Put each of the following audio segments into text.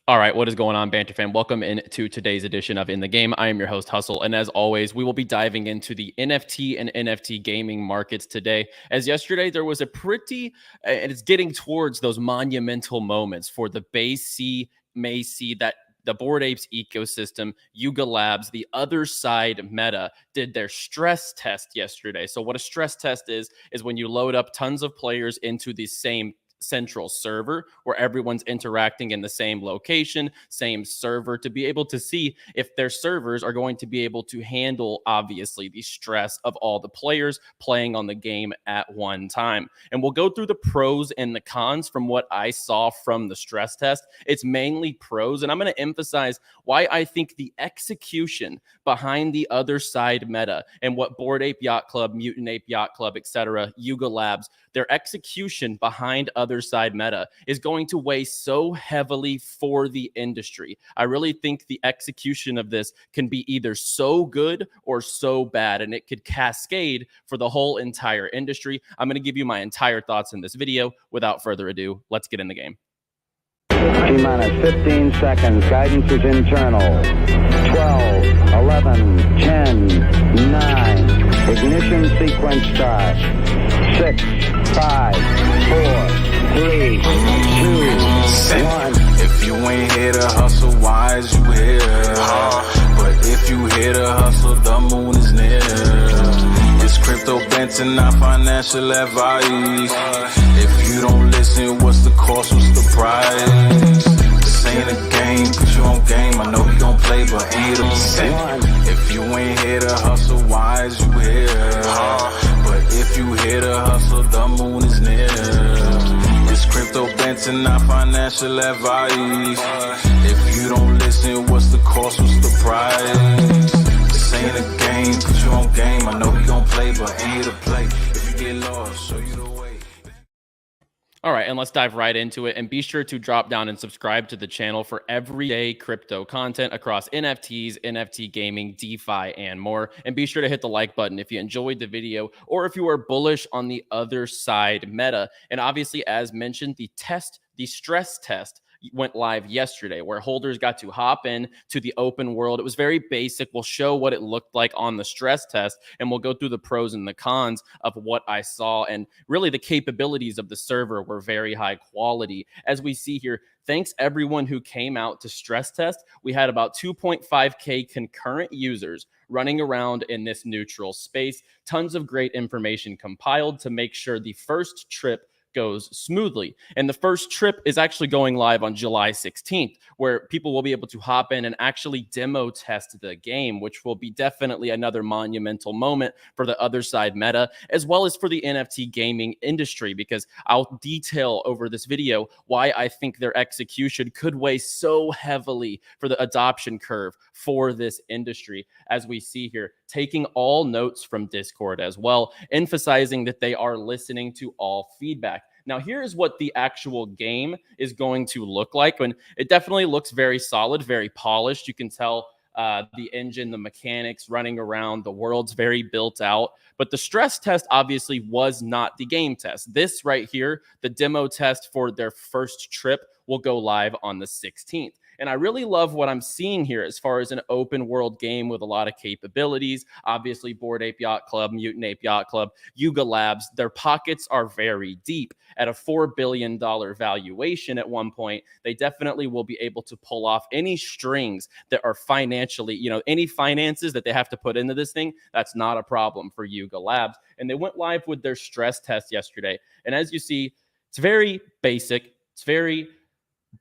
All right, what is going on, Banter fan? Welcome into today's edition of In the Game. I am your host, Hustle, and as always, we will be diving into the NFT and NFT gaming markets today. As yesterday, there was a and it's getting towards those monumental moments for the BAYC, that the Bored Apes ecosystem, Yuga Labs, the other side Meta did their stress test yesterday. So what a stress test is when you load up tons of players into the same central server where everyone's interacting in the same location, same server, to be able to see if their servers are going to be able to handle, obviously, the stress of all the players playing on the game at one time. And we'll go through the pros and the cons from what I saw from the stress test. It's mainly pros, and I'm going to emphasize why I think the execution behind the other side Meta and what Bored Ape Yacht Club, Mutant Ape Yacht Club, etc., Yuga Labs, their execution behind other side Meta is going to weigh so heavily for the industry. I really think the execution of this can be either so good or so bad, and it could cascade for the whole entire industry. I'm going to give you my entire thoughts in this video. Without further ado, let's get in the game. T-minus 15 seconds. Guidance is internal. 12, 11, 10, 9. Ignition sequence start. 6, 5, 4, 3, 2, 1. If you ain't here to hustle, why is you here? But if you here to hustle, the moon is near. It's crypto Banter, not financial advice. If you don't listen, what's the cost, what's the price? This ain't a game, put you on game. I know you don't play, but ain't a percent. If you ain't here to hustle, why is you here? But if you here to hustle, the moon is near. It's crypto Banter, not financial advice. If you don't listen, what's the cost, what's the price? This ain't a game, put you on game. I know you don't play, but ain't a play. If you get lost, show you the way. All right, and let's dive right into it. And be sure to drop down and subscribe to the channel for everyday crypto content across NFTs, NFT gaming, DeFi, and more. And be sure to hit the like button if you enjoyed the video or if you are bullish on the other side Meta. And obviously, as mentioned, the stress test went live yesterday, where holders got to hop in to the open world. It was very basic. We'll show what it looked like on the stress test, and we'll go through the pros and the cons of what I saw. And really, the capabilities of the server were very high quality. As we see here, thanks everyone who came out to stress test. We had about 2.5K concurrent users running around in this neutral space. Tons of great information compiled to make sure the first trip goes smoothly. And the first trip is actually going live on July 16th, where people will be able to hop in and actually demo test the game, which will be definitely another monumental moment for the other side Meta, as well as for the NFT gaming industry, because I'll detail over this video why I think their execution could weigh so heavily for the adoption curve for this industry. As we see here, taking all notes from Discord as well, emphasizing that they are listening to all feedback. Now, here's what the actual game is going to look like. And it definitely looks very solid, very polished. You can tell the engine, the mechanics running around, the world's very built out. But the stress test obviously was not the game test. This right here, the demo test for their first trip, will go live on the 16th. And I really love what I'm seeing here as far as an open world game with a lot of capabilities. Obviously, Bored Ape Yacht Club, Mutant Ape Yacht Club, Yuga Labs, their pockets are very deep. At a $4 billion valuation at one point, they definitely will be able to pull off any strings that are financially, any finances that they have to put into this thing. That's not a problem for Yuga Labs. And they went live with their stress test yesterday. And as you see, it's very basic. It's very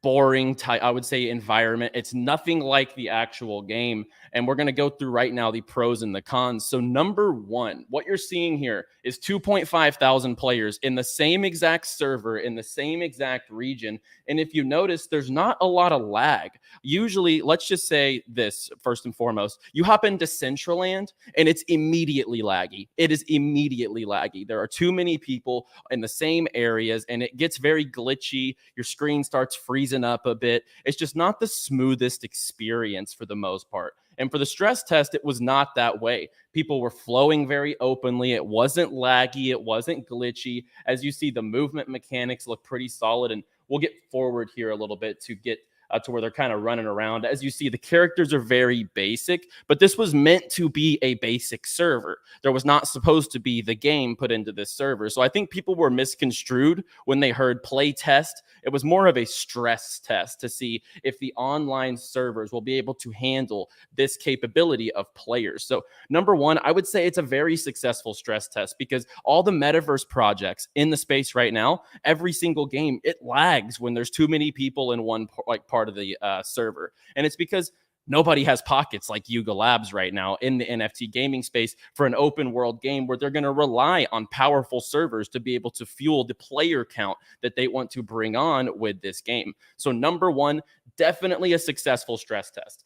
boring type, I would say, environment. It's nothing like the actual game. And we're going to go through right now the pros and the cons. So number one, what you're seeing here is 2.5 thousand players in the same exact server, in the same exact region. And if you notice, there's not a lot of lag. Usually, let's just say this first and foremost, you hop into Centraland and it's immediately laggy. It is immediately laggy. There are too many people in the same areas and it gets very glitchy. Your screen starts freezing up a bit. It's just not the smoothest experience for the most part. And for the stress test, it was not that way. People were flowing very openly. It wasn't laggy. It wasn't glitchy. As you see, the movement mechanics look pretty solid. And we'll get forward here a little bit to get to where they're kind of running around. As you see, the characters are very basic, but this was meant to be a basic server. There was not supposed to be the game put into this server. So I think people were misconstrued when they heard play test. It was more of a stress test to see if the online servers will be able to handle this capability of players. So number one, I would say it's a very successful stress test because all the metaverse projects in the space right now, every single game, it lags when there's too many people in one part of the server. And it's because nobody has pockets like Yuga Labs right now in the NFT gaming space for an open world game where they're going to rely on powerful servers to be able to fuel the player count that they want to bring on with this game. So number one, definitely a successful stress test.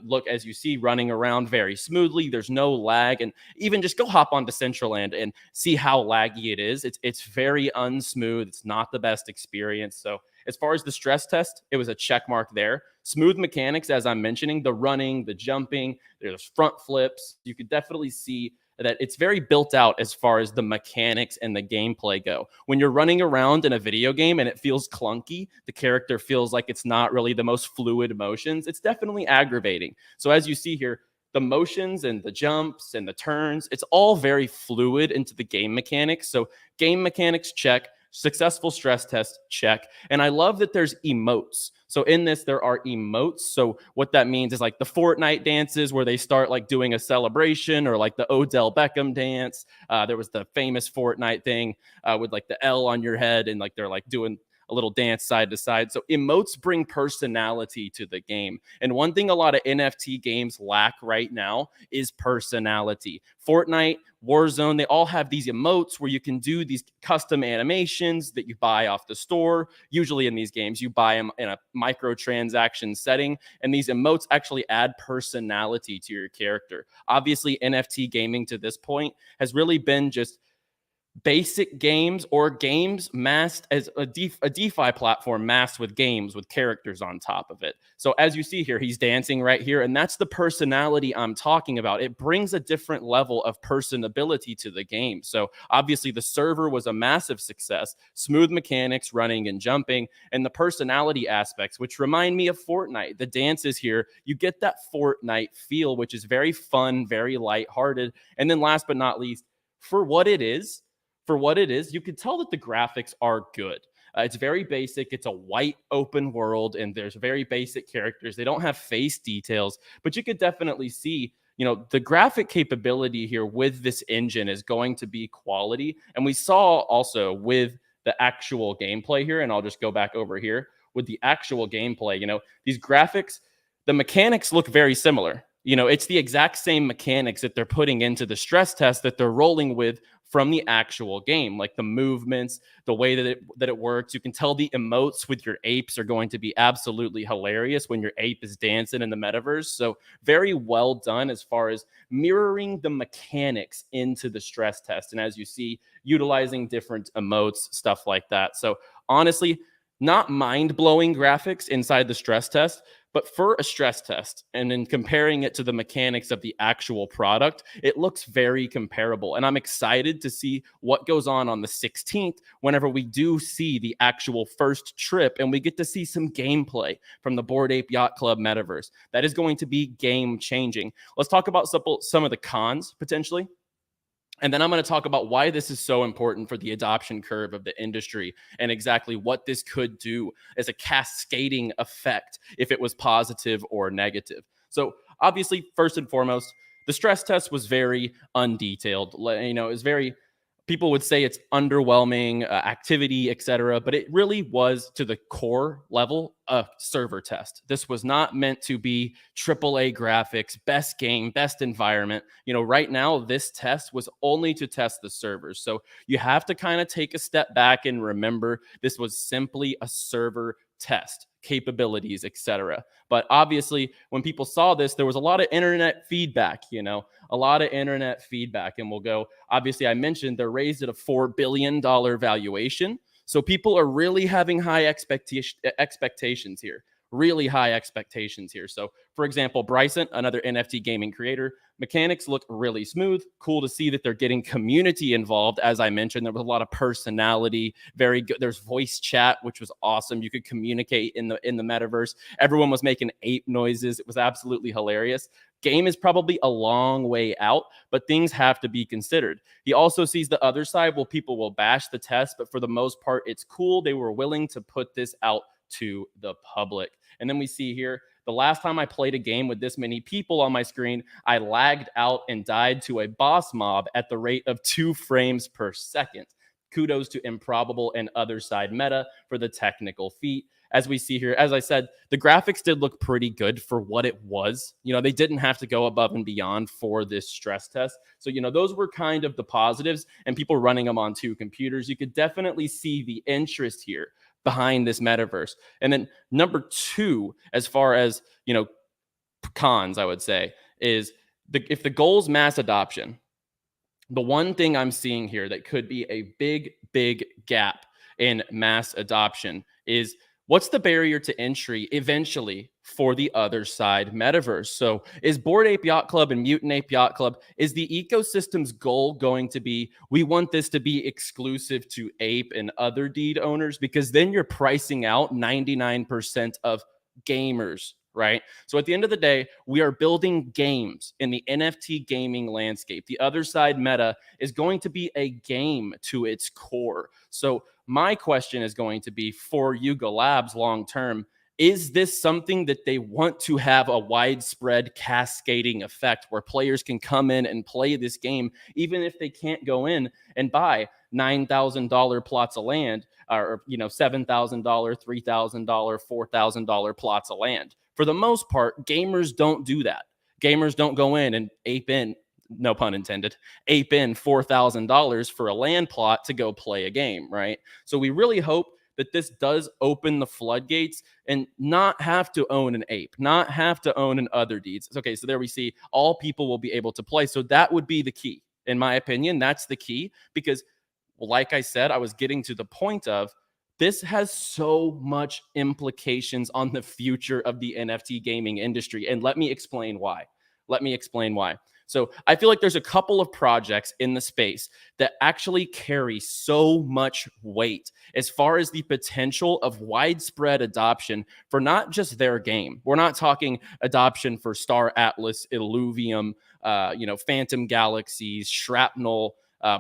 Look, as you see, running around very smoothly. There's no lag. And even just go hop onto Centraland and see how laggy it is. It's very unsmooth. It's not the best experience. So as far as the stress test, it was a check mark there. Smooth mechanics, as I'm mentioning, the running, the jumping, there's front flips. You could definitely see that it's very built out as far as the mechanics and the gameplay go. When you're running around in a video game and it feels clunky, the character feels like it's not really the most fluid motions, it's definitely aggravating. So as you see here, the motions and the jumps and the turns, it's all very fluid into the game mechanics. So game mechanics, check. Successful stress test, check. And I love that there's emotes. So in this, there are emotes. So what that means is like the Fortnite dances where they start like doing a celebration, or like the Odell Beckham dance. There was the famous Fortnite thing with like the L on your head, and like they're like doing a little dance side to side. So emotes bring personality to the game. And one thing a lot of NFT games lack right now is personality. Fortnite, Warzone, they all have these emotes where you can do these custom animations that you buy off the store. Usually in these games, you buy them in a microtransaction setting, and these emotes actually add personality to your character. Obviously, NFT gaming to this point has really been just basic games or games masked as a DeFi platform masked with games with characters on top of it. So as you see here, he's dancing right here, and that's the personality I'm talking about. It brings a different level of personability to the game. So obviously the server was a massive success, smooth mechanics, running and jumping, and the personality aspects, which remind me of Fortnite. The dances here, you get that Fortnite feel, which is very fun, very lighthearted. And then last but not least, for what it is, you could tell that the graphics are good. It's very basic. It's a white open world, and there's very basic characters. They don't have face details, but you could definitely see, the graphic capability here with this engine is going to be quality. And we saw also with the actual gameplay here, and I'll just go back over here with the actual gameplay, these graphics, the mechanics look very similar. It's the exact same mechanics that they're putting into the stress test that they're rolling with from the actual game, like the movements, the way that it works. You can tell the emotes with your apes are going to be absolutely hilarious when your ape is dancing in the metaverse. So very well done as far as mirroring the mechanics into the stress test. And as you see, utilizing different emotes, stuff like that. So honestly, not mind-blowing graphics inside the stress test, but for a stress test, and in comparing it to the mechanics of the actual product, it looks very comparable. And I'm excited to see what goes on the 16th whenever we do see the actual first trip and we get to see some gameplay from the Bored Ape Yacht Club metaverse. That is going to be game-changing. Let's talk about some of the cons, potentially. And then I'm going to talk about why this is so important for the adoption curve of the industry and exactly what this could do as a cascading effect if it was positive or negative. So obviously, first and foremost, the stress test was very undetailed. It was very, people would say it's underwhelming activity, etc. But it really was, to the core level, a server test. This was not meant to be AAA graphics, best game, best environment. Right now, this test was only to test the servers. So you have to kind of take a step back and remember this was simply a server test, capabilities, etc. But obviously, when people saw this, there was a lot of internet feedback, a lot of internet feedback. And we'll go, obviously, I mentioned they're raised at a $4 billion valuation. So people are really having high expectations here. really high expectations here. So, for example, Bryson, another NFT gaming creator, mechanics look really smooth. Cool to see that they're getting community involved. As I mentioned, there was a lot of personality, very good. There's voice chat, which was awesome. You could communicate in the metaverse. Everyone was making ape noises. It was absolutely hilarious. Game is probably a long way out, but things have to be considered. He also sees the other side. Well, people will bash the test, but for the most part, it's cool. They were willing to put this out to the public. And then we see here, the last time I played a game with this many people on my screen, I lagged out and died to a boss mob at the rate of 2 frames per second. Kudos to Improbable and Other Side Meta for the technical feat. As we see here, as I said, the graphics did look pretty good for what it was. You know, they didn't have to go above and beyond for this stress test. So, you know, those were kind of the positives, and people running them on 2 computers. You could definitely see the interest here behind this metaverse. And then number 2, as far as, you know, cons, I would say, is if the goal is mass adoption, the one thing I'm seeing here that could be a big gap in mass adoption is, what's the barrier to entry eventually for the Other Side metaverse? So is Bored Ape Yacht Club and Mutant Ape Yacht Club, is the ecosystem's goal going to be, we want this to be exclusive to Ape and other deed owners? Because then you're pricing out 99% of gamers, right? So at the end of the day, we are building games in the NFT gaming landscape. The Other Side meta is going to be a game to its core. So my question is going to be for Yuga Labs long term, is this something that they want to have a widespread cascading effect where players can come in and play this game, even if they can't go in and buy $9,000 plots of land, or, you know, $7,000, $3,000, $4,000 plots of land? For the most part, gamers don't do that. Gamers don't go in and ape in, no pun intended, ape in $4,000 for a land plot to go play a game, right? So we really hope that this does open the floodgates and not have to own an ape, not have to own an other deeds. Okay, so there we see all people will be able to play. So that would be the key. In my opinion, that's the key, because, well, like I said, I was getting to the point of, this has so much implications on the future of the NFT gaming industry. And let me explain why. So I feel like there's a couple of projects in the space that actually carry so much weight as far as the potential of widespread adoption for not just their game. We're not talking adoption for Star Atlas, Illuvium, Phantom Galaxies, Shrapnel,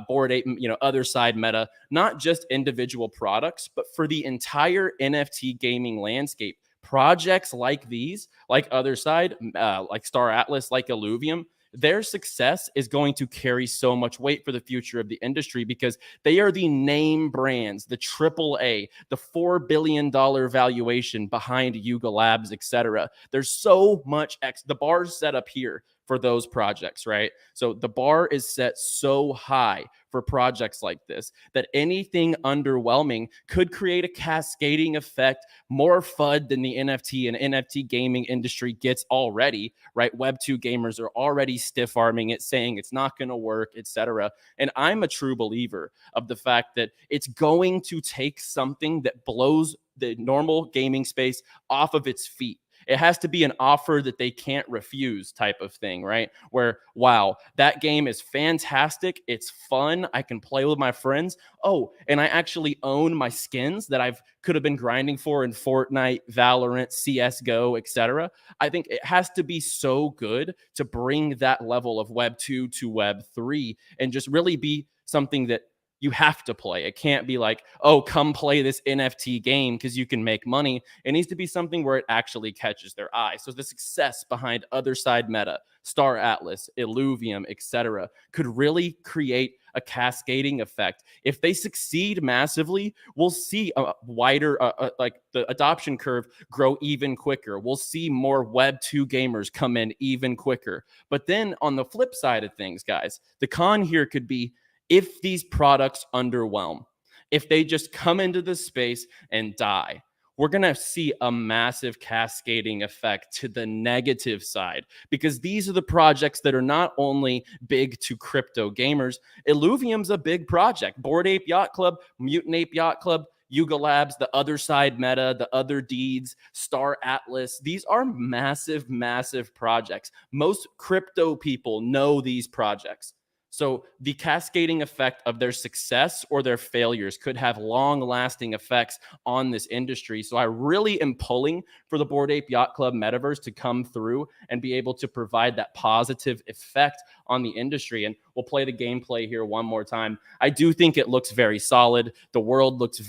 Bored Ape, Other Side Meta, not just individual products, but for the entire NFT gaming landscape. Projects like these, like Other Side, like Star Atlas, like Illuvium, their success is going to carry so much weight for the future of the industry, because they are the name brands, the AAA, the $4 billion valuation behind Yuga Labs, etc. There's so much the bar's set up here for those projects, right? So the bar is set so high for projects like this that anything underwhelming could create a cascading effect, more FUD than the NFT and NFT gaming industry gets already, right? Web2 gamers are already stiff-arming it, saying it's not going to work, etc. And I'm a true believer of the fact that it's going to take something that blows the normal gaming space off of its feet. It has to be an offer that they can't refuse type of thing, right? Where, wow, that game is fantastic. It's fun. I can play with my friends. Oh, and I actually own my skins that could have been grinding for in Fortnite, Valorant, CSGO, etc. I think it has to be so good to bring that level of Web 2 to Web 3 and just really be something that you have to play. It can't be like, oh, come play this NFT game because you can make money. It needs to be something where it actually catches their eye. So the success behind Other Side Meta, Star Atlas, Illuvium, etc., could really create a cascading effect. If they succeed massively, we'll see a wider, like the adoption curve grow even quicker. We'll see more Web 2 gamers come in even quicker. But then on the flip side of things, guys, the con here could be, if these products underwhelm, if they just come into the space and die, we're going to see a massive cascading effect to the negative side, because these are the projects that are not only big to crypto gamers. Illuvium's a big project. Bored Ape Yacht Club, Mutant Ape Yacht Club, Yuga Labs, the Other Side Meta, the Other Deeds, Star Atlas. These are massive, massive projects. Most crypto people know these projects. So the cascading effect of their success or their failures could have long-lasting effects on this industry. So I really am pulling for the Bored Ape Yacht Club Metaverse to come through and be able to provide that positive effect on the industry. And we'll play the gameplay here one more time. I do think it looks very solid. The world looks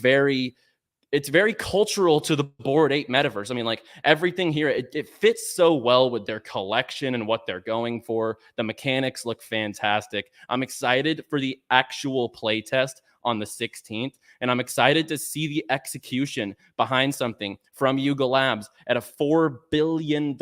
it's very cultural to the Bored Ape Metaverse. I mean, like everything here, it fits so well with their collection and what they're going for. The mechanics look fantastic. I'm excited for the actual playtest on the 16th, and I'm excited to see the execution behind something from Yuga Labs at a $4 billion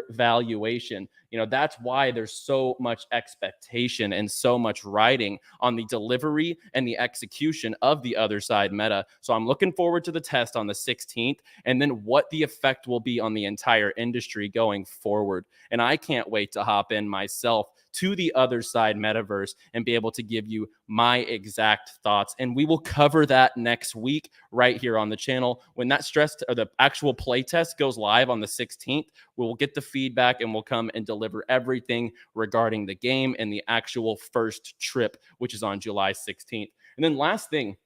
valuation. You know, that's why there's so much expectation and so much riding on the delivery and the execution of the Other Side Meta. So I'm looking forward to the test on the 16th and then what the effect will be on the entire industry going forward. And I can't wait to hop in myself to the Other Side Metaverse and be able to give you my exact thoughts. And we will cover that next week right here on the channel. When that the actual playtest goes live on the 16th, we will get the feedback and we'll come and deliver everything regarding the game and the actual first trip, which is on July 16th. And then last thing,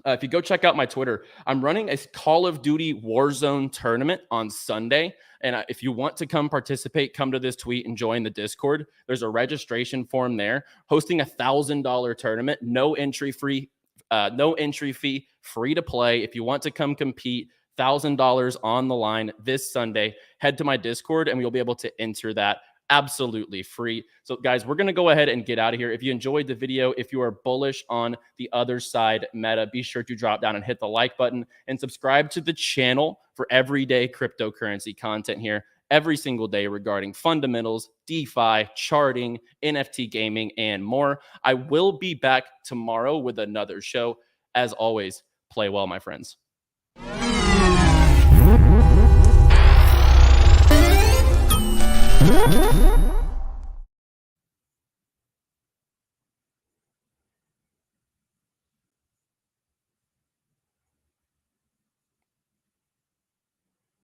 if you go check out my Twitter, I'm running a Call of Duty Warzone tournament on Sunday. And if you want to come participate, come to this tweet and join the Discord. There's a registration form there. Hosting a $1,000 tournament, no entry fee, free to play. If you want to come compete, $1,000 on the line this Sunday. Head to my Discord and we'll be able to enter that absolutely free. So guys, we're going to go ahead and get out of here. If you enjoyed the video, if you are bullish on the Other Side Meta, be sure to drop down and hit the like button and subscribe to the channel for everyday cryptocurrency content here every single day regarding fundamentals, DeFi, charting, NFT gaming, and more. I will be back tomorrow with another show. As always, play well, my friends. Mm-hmm.